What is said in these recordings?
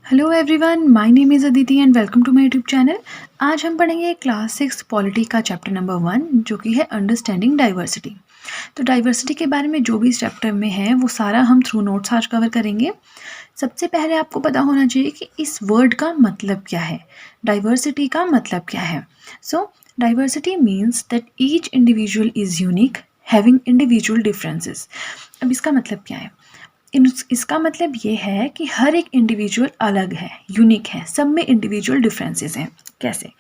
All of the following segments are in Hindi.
Hello everyone, my name is Aditi and welcome to my YouTube channel. आज हम पढ़ेंगे क्लास 6 पॉलिटी का चैप्टर नंबर 1 जो कि है अंडरस्टैंडिंग डाइवर्सिटी। तो डाइवर्सिटी के बारे में जो भी इस चैप्टर में है वो सारा हम थ्रू नोट्स आज कवर करेंगे। सबसे पहले आपको पता होना चाहिए कि इस वर्ड का मतलब क्या है, डाइवर्सिटी का मतलब क्या है। So diversity means that each individual is unique having individual differences. अब इसका मतलब क्या है? इसका मतलब ये है कि हर एक इंडिविजुअल अलग है, यूनिक है, सब में इंडिविजुअल डिफरेंसेस हैं। कैसे?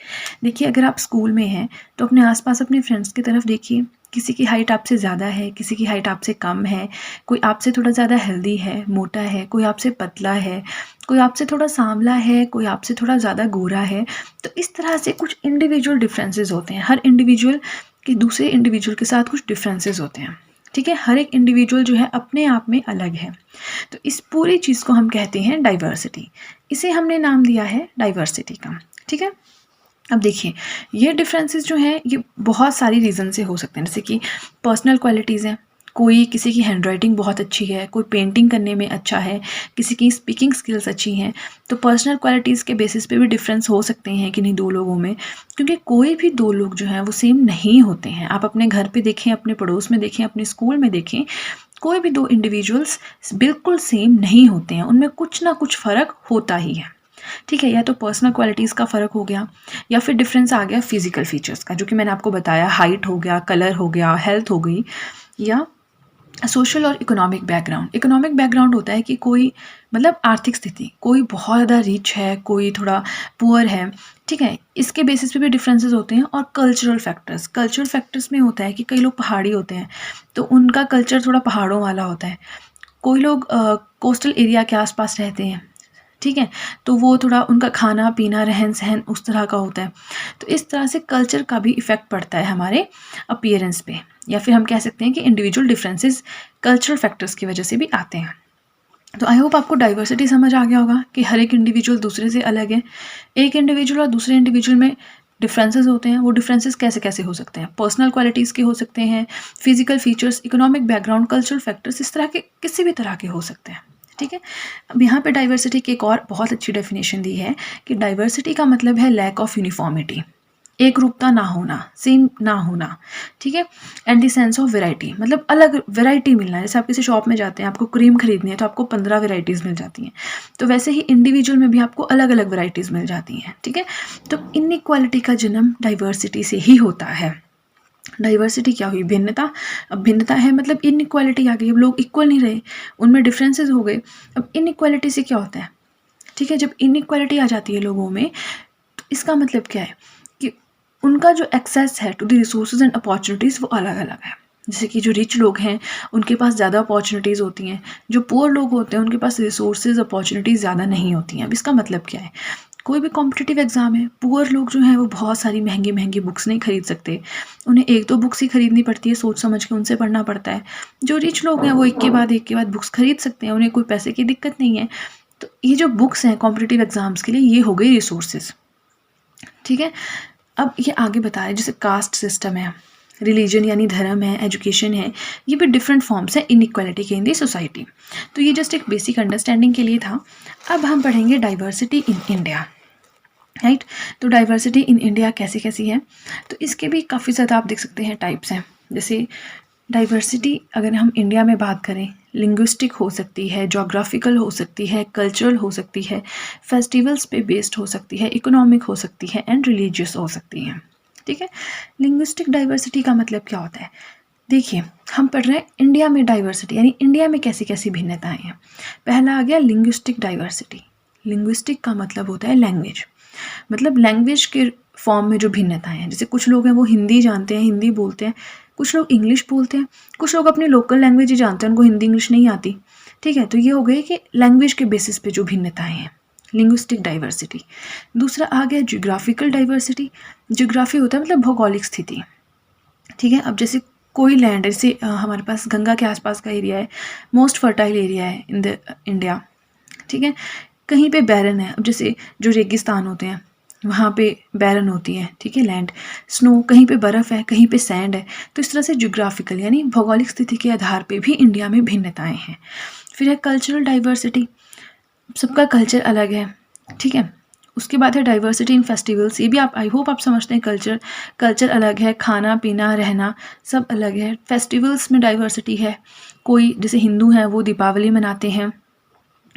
देखिए, अगर आप स्कूल में हैं तो अपने आसपास अपने फ्रेंड्स की तरफ देखिए। किसी की हाइट आपसे ज़्यादा है, किसी की हाइट आपसे कम है, कोई आपसे थोड़ा ज़्यादा हेल्दी है, मोटा है, कोई आपसे पतला है, कोई आपसे थोड़ा सांवला है, कोई आपसे थोड़ा ज़्यादा गोरा है। तो इस तरह से कुछ इंडिविजुअल डिफरेंसेस होते हैं। हर इंडिविजुअल के दूसरे इंडिविजुअल के साथ कुछ डिफरेंसेस होते हैं। ठीक है, हर एक इंडिविजुअल जो है अपने आप में अलग है। तो इस पूरी चीज़ को हम कहते हैं डाइवर्सिटी। इसे हमने नाम दिया है डाइवर्सिटी का। ठीक है, अब देखिए, ये डिफरेंसेस जो हैं ये बहुत सारी रीज़न से हो सकते हैं। जैसे कि पर्सनल क्वालिटीज़ हैं, कोई किसी की हैंडराइटिंग बहुत अच्छी है, कोई पेंटिंग करने में अच्छा है, किसी की स्पीकिंग स्किल्स अच्छी हैं। तो पर्सनल क्वालिटीज़ के बेसिस पे भी डिफरेंस हो सकते हैं कि नहीं दो लोगों में, क्योंकि कोई भी दो लोग जो हैं वो सेम नहीं होते हैं। आप अपने घर पे देखें, अपने पड़ोस में देखें, अपने स्कूल में देखें, कोई भी दो इंडिविजुअल्स बिल्कुल सेम नहीं होते हैं, उनमें कुछ ना कुछ फ़र्क होता ही है। ठीक है, या तो पर्सनल क्वालिटीज़ का फ़र्क हो गया, या फिर डिफरेंस आ गया फिजिकल फीचर्स का, जो कि मैंने आपको बताया, हाइट हो गया, कलर हो गया, हेल्थ हो गई, या सोशल और इकोनॉमिक बैकग्राउंड। इकोनॉमिक बैकग्राउंड होता है कि कोई मतलब आर्थिक स्थिति, कोई बहुत ज़्यादा रिच है, कोई थोड़ा पुअर है। ठीक है, इसके बेसिस पे भी डिफरेंसेस होते हैं। और कल्चरल फैक्टर्स, कल्चरल फैक्टर्स में होता है कि कई लोग पहाड़ी होते हैं तो उनका कल्चर थोड़ा पहाड़ों वाला होता है। कोई लोग कोस्टल एरिया के आसपास रहते हैं, ठीक है, तो वो थोड़ा उनका खाना पीना रहन सहन उस तरह का होता है। तो इस तरह से कल्चर का भी इफ़ेक्ट पड़ता है हमारे अपीयरेंस पे, या फिर हम कह सकते हैं कि इंडिविजुअल डिफरेंसेस कल्चरल फैक्टर्स की वजह से भी आते हैं। तो आई होप आपको डाइवर्सिटी समझ आ गया होगा कि हर एक इंडिविजुअल दूसरे से अलग है। एक इंडिविजुअल और दूसरे इंडिविजुअल में डिफरेंसेस होते हैं। वो डिफरेंसेस कैसे कैसे हो सकते हैं? पर्सनल क्वालिटीज़ के हो सकते हैं, physical features, economic background, cultural factors, इस तरह के किसी भी तरह के हो सकते हैं। ठीक है, अब यहाँ पे डाइवर्सिटी की एक और बहुत अच्छी डेफिनेशन दी है कि डाइवर्सिटी का मतलब है लैक ऑफ यूनिफॉर्मिटी, एक रूपता ना होना, सेम ना होना। ठीक है, and the sense of variety, मतलब अलग वैरायटी मिलना है। जैसे आप किसी शॉप में जाते हैं, आपको क्रीम खरीदनी है तो आपको 15 वेराइटीज़ मिल जाती हैं, तो वैसे ही इंडिविजुअल में भी आपको अलग अलग वेराइटीज़ मिल जाती हैं। ठीक है, तो इनइक्वालिटी का जन्म डाइवर्सिटी से ही होता है। डाइवर्सिटी क्या हुई? भिन्नता। अब भिन्नता है मतलब इनइक्वालिटी आ गई, अब लोग इक्वल नहीं रहे, उनमें डिफरेंसेस हो गए। अब इनइक्वालिटी से क्या होता है? ठीक है, जब इनइक्वालिटी आ जाती है लोगों में, तो इसका मतलब क्या है कि उनका जो एक्सेस है to the resources and opportunities वो अलग अलग है। जैसे कि जो रिच लोग हैं उनके पास ज़्यादा अपॉर्चुनिटीज़ होती हैं, जो पुअर लोग होते हैं उनके पास रिसोर्सेज अपॉर्चुनिटीज़ ज़्यादा नहीं होती हैं। अब इसका मतलब क्या है? कोई भी कॉम्पिटिटिव एग्ज़ाम है, पुअर लोग जो हैं वो बहुत सारी महंगी महंगी बुक्स नहीं खरीद सकते, उन्हें एक दो बुक्स ही खरीदनी पड़ती है, सोच समझ के उनसे पढ़ना पड़ता है। जो रिच लोग हैं वो एक के बाद बुक्स खरीद सकते हैं, उन्हें कोई पैसे की दिक्कत नहीं है। तो ये जो बुक्स हैं कॉम्पिटिटिव एग्ज़ाम्स के लिए, ये हो गई रिसोर्सेज। ठीक है, अब ये आगे बता रहे हैं जैसे कास्ट सिस्टम है, रिलीजन यानी धर्म है, एजुकेशन है, ये भी डिफरेंट फॉर्म्स हैं इनइक्वालिटी के इन दी सोसाइटी। तो ये जस्ट एक बेसिक अंडरस्टैंडिंग के लिए था। अब हम पढ़ेंगे डाइवर्सिटी इन इंडिया। राइट, तो डाइवर्सिटी इन इंडिया कैसी कैसी है? तो इसके भी काफ़ी ज़्यादा आप देख सकते हैं टाइप्स हैं। जैसे डाइवर्सिटी अगर हम इंडिया में बात करें, लिंग्विस्टिक हो सकती है, जोग्राफिकल हो सकती है, कल्चरल हो सकती है, फेस्टिवल्स पे बेस्ड हो सकती है, इकोनॉमिक हो सकती है, एंड रिलीजियस हो सकती हैं। ठीक है, लिंग्विस्टिक डाइवर्सिटी का मतलब क्या होता है? देखिए, हम पढ़ रहे हैं इंडिया में डाइवर्सिटी, यानी इंडिया में कैसी कैसी भिन्नताएं हैं। पहला आ गया लिंग्विस्टिक डाइवर्सिटी। लिंग्विस्टिक का मतलब होता है लैंग्वेज, मतलब लैंग्वेज के फॉर्म में जो भिन्नताएं हैं। जैसे कुछ लोग हैं वो हिंदी जानते हैं, हिंदी बोलते हैं, कुछ लोग इंग्लिश बोलते हैं, कुछ लोग अपनी लोकल लैंग्वेज ही जानते हैं, उनको हिंदी इंग्लिश नहीं आती। ठीक है, तो ये हो गई कि लैंग्वेज के बेसिस पे जो भिन्नताएं हैं, लिंग्विस्टिक डाइवर्सिटी। दूसरा आ गया जियोग्राफिकल डाइवर्सिटी। जियोग्राफी होता है मतलब भौगोलिक स्थिति। ठीक है, अब जैसे कोई लैंड, जैसे हमारे पास गंगा के आसपास का एरिया है, मोस्ट फर्टाइल एरिया है इन द इंडिया। ठीक है, कहीं पे बैरन है। अब जैसे जो रेगिस्तान होते हैं वहाँ पे बैरन होती है, ठीक है, लैंड, स्नो, कहीं पे बर्फ़ है, कहीं पे सैंड है। तो इस तरह से ज्योग्राफिकल यानी भौगोलिक स्थिति के आधार पे भी इंडिया में भिन्नताएं हैं। फिर है कल्चरल डाइवर्सिटी। सबका कल्चर अलग है, ठीक है। उसके बाद है डाइवर्सिटी इन फेस्टिवल्स। ये भी आप, आई होप आप समझते हैं, कल्चर अलग है, खाना पीना रहना सब अलग है। फेस्टिवल्स में डाइवर्सिटी है, कोई जैसे हिंदू हैं वो दीपावली मनाते हैं,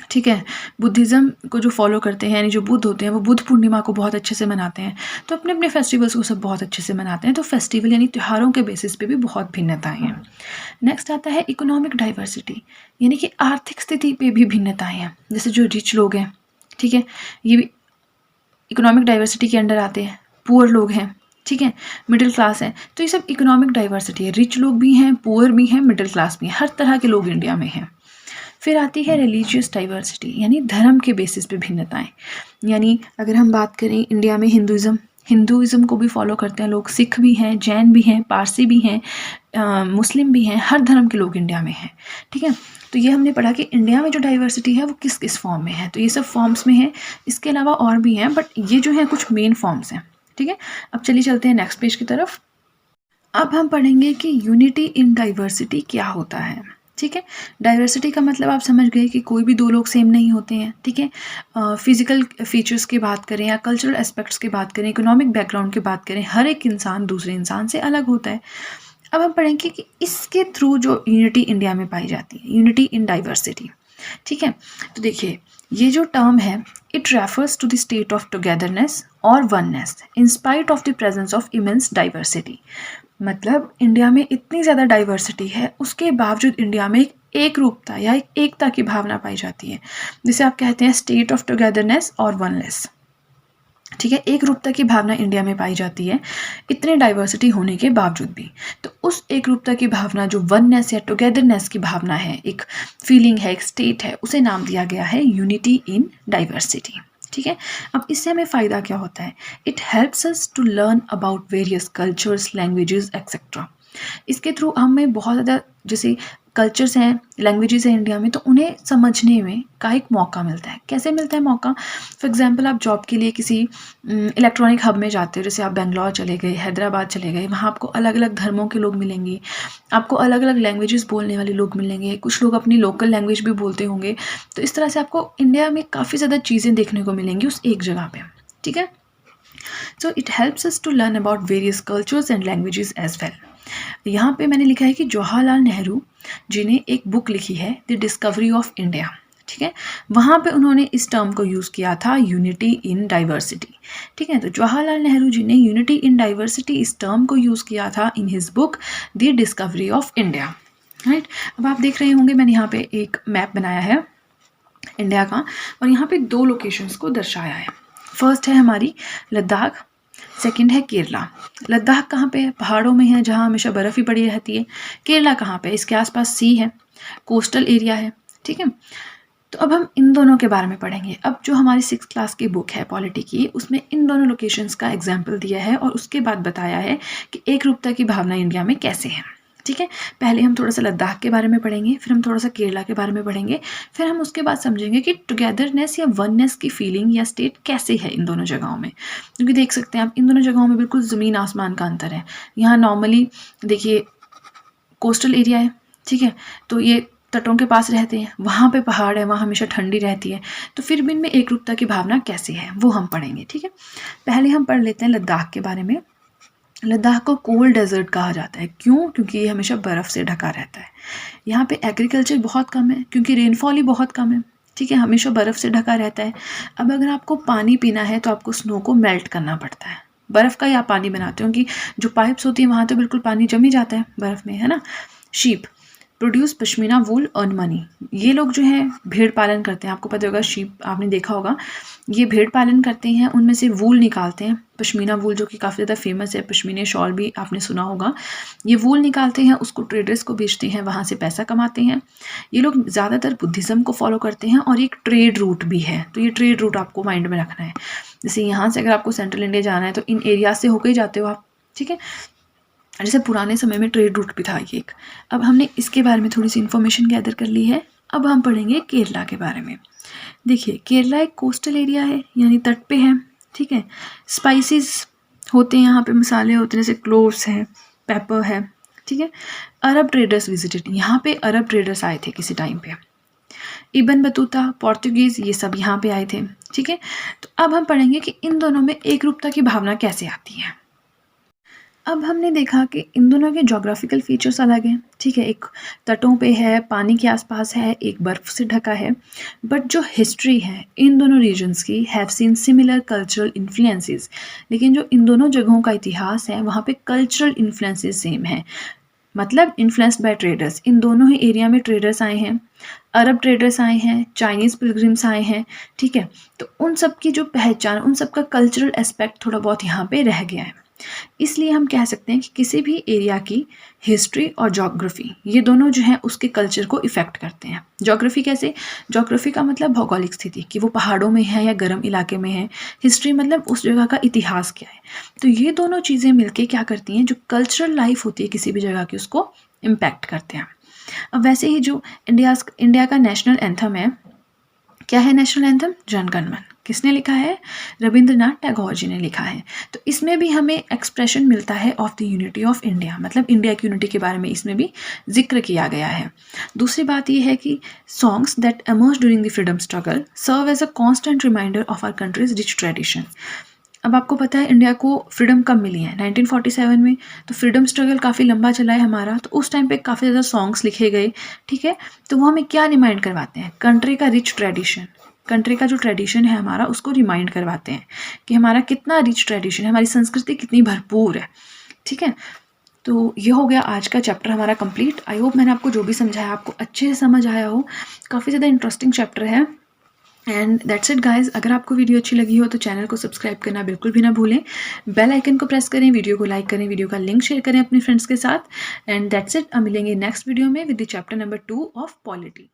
ठीक है। बुद्धिज़्म को जो फॉलो करते हैं, यानी जो बुद्ध होते हैं, वो बुद्ध पूर्णिमा को बहुत अच्छे से मनाते हैं। तो अपने अपने फेस्टिवल्स को सब बहुत अच्छे से मनाते हैं। तो फेस्टिवल यानी त्योहारों के बेसिस पे भी बहुत भिन्नताएं हैं। नेक्स्ट आता है इकोनॉमिक डाइवर्सिटी, यानी कि आर्थिक स्थिति पे भी भिन्नताएं हैं। जैसे जो रिच लोग हैं, ठीक है, ये भी इकोनॉमिक डाइवर्सिटी के अंडर आते हैं। पुअर लोग हैं, ठीक है, मिडिल क्लास है, तो ये सब इकोनॉमिक डाइवर्सिटी है। रिच लोग भी हैं, पुअर भी हैं, मिडिल क्लास भी हैं, हर तरह के लोग इंडिया में हैं। फिर आती है रिलीजियस डाइवर्सिटी, यानी धर्म के बेसिस पे भिन्नताएं। यानी अगर हम बात करें इंडिया में हिंदुइज्म को भी फॉलो करते हैं लोग, सिख भी हैं, जैन भी हैं, पारसी भी हैं, मुस्लिम भी हैं, हर धर्म के लोग इंडिया में हैं, ठीक है। तो ये हमने पढ़ा कि इंडिया में जो डाइवर्सिटी है वो किस किस फॉर्म में है। तो ये सब फॉर्म्स में है, इसके अलावा और भी हैं, बट ये जो है कुछ मेन फॉर्म्स हैं, ठीक है। अब चलिए चलते हैं नेक्स्ट पेज की तरफ। अब हम पढ़ेंगे कि यूनिटी इन डाइवर्सिटी क्या होता है, ठीक है। डाइवर्सिटी का मतलब आप समझ गए कि कोई भी दो लोग सेम नहीं होते हैं, ठीक है। फिजिकल फीचर्स की बात करें या कल्चरल एस्पेक्ट्स की बात करें, इकोनॉमिक बैकग्राउंड की बात करें, हर एक इंसान दूसरे इंसान से अलग होता है। अब हम पढ़ेंगे कि इसके थ्रू जो यूनिटी इंडिया में पाई जाती है, यूनिटी इन डाइवर्सिटी, ठीक है। तो देखिए, ये जो टर्म है, it refers to the state of togetherness और oneness in spite of the presence of immense diversity. मतलब इंडिया में इतनी ज़्यादा डाइवर्सिटी है, उसके बावजूद इंडिया में एक रूपता या एक एकता की भावना पाई जाती है, जिसे आप कहते हैं स्टेट ऑफ टुगेदरनेस और वननेस, ठीक है। एक रूपता की भावना इंडिया में पाई जाती है इतने डाइवर्सिटी होने के बावजूद भी। तो उस एक रूपता की भावना, जो वननेस या टुगेदरनेस की भावना है, एक फीलिंग है, एक स्टेट है, उसे नाम दिया गया है यूनिटी इन डाइवर्सिटी, ठीक है। अब इससे हमें फ़ायदा क्या होता है? It helps us to learn about various cultures, languages et cetera. इसके थ्रू हमें बहुत ज़्यादा, जैसे कल्चर्स हैं, लैंग्वेजेस हैं इंडिया में, तो उन्हें समझने में का एक मौका मिलता है। कैसे मिलता है मौका? फॉर एग्जांपल, आप जॉब के लिए किसी इलेक्ट्रॉनिक हब में जाते हो, जैसे आप बेंगलोर चले गए, हैदराबाद चले गए, वहाँ आपको अलग अलग धर्मों के लोग मिलेंगे, आपको अलग अलग लैंग्वेजेस बोलने वाले लोग मिलेंगे, कुछ लोग अपनी लोकल लैंग्वेज भी बोलते होंगे। तो इस तरह से आपको इंडिया में काफ़ी ज़्यादा चीज़ें देखने को मिलेंगी उस एक जगह पे, ठीक है। So it helps us to learn about various cultures and languages as well. यहाँ पे मैंने लिखा है कि जवाहरलाल नेहरू जी ने एक बुक लिखी है, द डिस्कवरी ऑफ इंडिया, ठीक है। वहाँ पे उन्होंने इस टर्म को यूज़ किया था, यूनिटी इन डाइवर्सिटी, ठीक है। तो जवाहरलाल नेहरू जी ने यूनिटी इन डाइवर्सिटी इस टर्म को यूज़ किया था in his book the discovery of India, right. अब आप देख रहे होंगे, मैंने यहाँ पे एक मैप बनाया है इंडिया का, और यहाँ पे दो लोकेशंस को दर्शाया है। फर्स्ट है हमारी लद्दाख, सेकंड है केरला। लद्दाख कहाँ पे है? पहाड़ों में है, जहाँ हमेशा बर्फ़ ही पड़ी रहती है। केरला कहाँ पे? इसके आसपास सी है, कोस्टल एरिया है, ठीक है। तो अब हम इन दोनों के बारे में पढ़ेंगे। अब जो हमारी 6th क्लास की बुक है पॉलिटी की, उसमें इन दोनों लोकेशंस का एग्जाम्पल दिया है और उसके बाद बताया है कि एक रूपता की भावना इंडिया में कैसे है, ठीक है। पहले हम थोड़ा सा लद्दाख के बारे में पढ़ेंगे, फिर हम थोड़ा सा केरला के बारे में पढ़ेंगे, फिर हम उसके बाद समझेंगे कि टुगेदरनेस या वननेस की फीलिंग या स्टेट कैसे है इन दोनों जगहों में। क्योंकि देख सकते हैं आप, इन दोनों जगहों में बिल्कुल ज़मीन आसमान का अंतर है। यहाँ नॉर्मली देखिए कोस्टल एरिया है, ठीक है, तो ये तटों के पास रहते हैं, वहाँ पे पहाड़ है, वहाँ हमेशा ठंडी रहती है। तो फिर भी इनमें एक रूपता की भावना कैसे है वो हम पढ़ेंगे, ठीक है। पहले हम पढ़ लेते हैं लद्दाख के बारे में। लद्दाख को कोल्ड डेजर्ट कहा जाता है, क्यों? क्योंकि ये हमेशा बर्फ़ से ढका रहता है। यहाँ पे एग्रीकल्चर बहुत कम है, क्योंकि रेनफॉल ही बहुत कम है, ठीक है, हमेशा बर्फ़ से ढका रहता है। अब अगर आपको पानी पीना है तो आपको स्नो को मेल्ट करना पड़ता है, बर्फ़ का ही आप पानी बनाते हो, क्योंकि जो पाइप्स होती है वहाँ तो बिल्कुल पानी जम ही जाता है बर्फ़ में, है ना। शीप प्रोड्यूस पश्मीना वूल अर्न मनी। ये लोग जो है भेड़ पालन करते हैं, आपको पता होगा, शीप आपने देखा होगा, ये भेड़ पालन करते हैं, उनमें से वूल निकालते हैं, पश्मीना वूल जो कि काफ़ी ज़्यादा फेमस है, पश्मीने शॉल भी आपने सुना होगा। ये वूल निकालते हैं, उसको ट्रेडर्स को बेचते हैं, वहाँ से पैसा कमाते हैं। ये लोग ज़्यादातर बुद्धिज़्म को फॉलो करते हैं और एक ट्रेड रूट भी है, तो ये ट्रेड रूट आपको माइंड में रखना है। जैसे यहाँ से अगर आपको सेंट्रल इंडिया जाना है तो इन एरिया से होकर ही जाते हो आप, ठीक है। जैसे पुराने समय में ट्रेड रूट भी था ये एक। अब हमने इसके बारे में थोड़ी सी इन्फॉर्मेशन गैदर कर ली है। अब हम पढ़ेंगे केरला के बारे में। देखिए, केरला एक कोस्टल एरिया है, यानी तट पे है, ठीक है। स्पाइसेस होते हैं यहाँ पे, मसाले होते हैं, जैसे क्लोव्स है, पेपर है, ठीक है। अरब ट्रेडर्स विजिटेड, यहाँ पे अरब ट्रेडर्स आए थे किसी टाइम पे। इब्न बतूता, पोर्तुगीज़, ये सब यहाँ पे आए थे। ठीक है, तो अब हम पढ़ेंगे कि इन दोनों में एकरूपता की भावना कैसे आती है। अब हमने देखा कि इन दोनों के ज्योग्राफिकल फीचर्स अलग हैं। ठीक है, एक तटों पे है, पानी के आसपास है, एक बर्फ़ से ढका है, बट जो हिस्ट्री है इन दोनों रीजन्स की have seen similar cultural influences. लेकिन जो इन दोनों जगहों का इतिहास है वहाँ पे कल्चरल इन्फ्लुएंसेस सेम है, मतलब इन्फ्लुएंस्ड बाय ट्रेडर्स। इन दोनों ही एरिया में ट्रेडर्स आए हैं, अरब ट्रेडर्स आए हैं, चाइनीज़ पिलग्रिम्स आए हैं। ठीक है, तो उन सब की जो पहचान, उन सब का कल्चरल एस्पेक्ट थोड़ा बहुत यहाँ पे रह गया है। इसलिए हम कह सकते हैं कि किसी भी एरिया की हिस्ट्री और ज्योग्राफी, ये दोनों जो हैं उसके कल्चर को इफ़ेक्ट करते हैं। ज्योग्राफी कैसे? ज्योग्राफी का मतलब भौगोलिक स्थिति, कि वो पहाड़ों में है या गर्म इलाके में है। हिस्ट्री मतलब उस जगह का इतिहास क्या है। तो ये दोनों चीज़ें मिलके क्या करती हैं, जो कल्चरल लाइफ होती है किसी भी जगह की, उसको इम्पैक्ट करते हैं। अब वैसे ही जो इंडिया का नेशनल एंथम है, क्या है नेशनल एंथम? जन गण मन। किसने लिखा है? रविंद्रनाथ टैगोर जी ने लिखा है। तो इसमें भी हमें एक्सप्रेशन मिलता है of the unity of India, मतलब इंडिया की यूनिटी के बारे में इसमें भी जिक्र किया गया है। दूसरी बात यह है कि songs that emerged during the freedom struggle serve as a constant reminder of our country's rich tradition. अब आपको पता है इंडिया को फ्रीडम कब मिली है? 1947 में। तो फ्रीडम स्ट्रगल काफ़ी लंबा चला है हमारा, तो उस टाइम पे काफ़ी ज़्यादा सॉन्ग्स लिखे गए। ठीक है, तो वो हमें क्या रिमाइंड करवाते हैं? कंट्री का रिच ट्रेडिशन, कंट्री का जो ट्रेडिशन है हमारा, उसको रिमाइंड करवाते हैं कि हमारा कितना रिच ट्रेडिशन है, हमारी संस्कृति कितनी भरपूर है। ठीक है, तो ये हो गया आज का चैप्टर हमारा कंप्लीट। आई होप मैंने आपको जो भी समझाया आपको अच्छे से समझ आया हो। काफ़ी ज़्यादा इंटरेस्टिंग चैप्टर है। And that's it guys. अगर आपको वीडियो अच्छी लगी हो तो चैनल को सब्सक्राइब करना बिल्कुल भी ना भूलें। बेल आइकन को प्रेस करें, वीडियो को लाइक करें, वीडियो का लिंक शेयर करें अपने फ्रेंड्स के साथ। एंड दैट्स इट, अब मिलेंगे नेक्स्ट वीडियो में with the chapter number 2 of polity.